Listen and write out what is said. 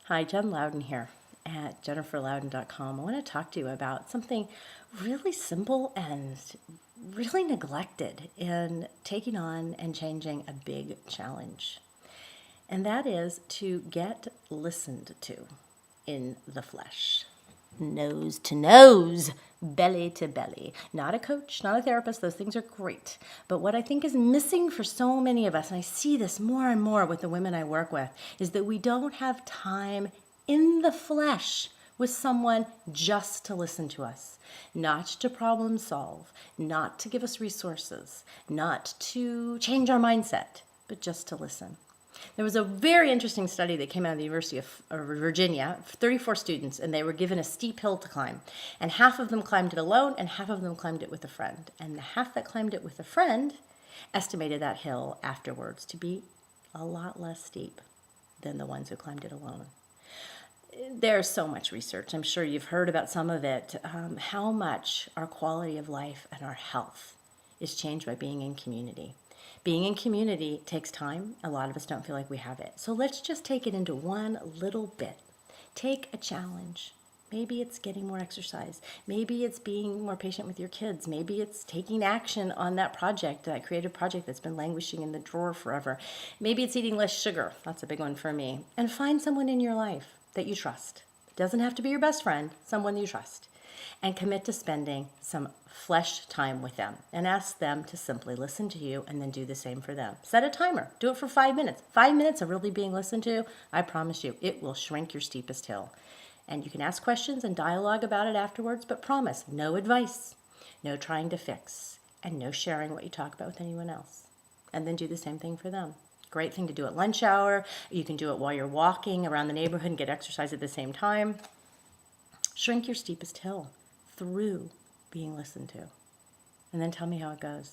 Hi, Jen Louden here at jenniferlouden.com. I want to talk to you about something really simple and really neglected in taking on and changing a big challenge. And that is to get listened to in the flesh. Nose to nose, belly to belly. Not a coach, not a therapist, those things are great. But what I think is missing for so many of us, and I see this more and more with the women I work with, is that we don't have time in the flesh with someone just to listen to us, not to problem solve, not to give us resources, not to change our mindset, but just to listen. There was a very interesting study that came out of the University of Virginia, 34 students, and they were given a steep hill to climb. And half of them climbed it alone, and half of them climbed it with a friend. And the half that climbed it with a friend estimated that hill afterwards to be a lot less steep than the ones who climbed it alone. There's so much research. I'm sure you've heard about some of it, how much our quality of life and our health is changed by being in community. Being in community takes time. A lot of us don't feel like we have it. So let's just take it into one little bit. Take a challenge. Maybe it's getting more exercise. Maybe it's being more patient with your kids. Maybe it's taking action on that project, that creative project that's been languishing in the drawer forever. Maybe it's eating less sugar. That's a big one for me. And find someone in your life that you trust. It doesn't have to be your best friend, someone you trust. And commit to spending some flesh time with them and ask them to simply listen to you and then do the same for them. Set a timer. Do it for 5 minutes. 5 minutes of really being listened to, I promise you, it will shrink your steepest hill. And you can ask questions and dialogue about it afterwards, but promise, no advice, no trying to fix, and no sharing what you talk about with anyone else. And then do the same thing for them. Great thing to do at lunch hour. You can do it while you're walking around the neighborhood and get exercise at the same time. Shrink your steepest hill through being listened to. And then tell me how it goes.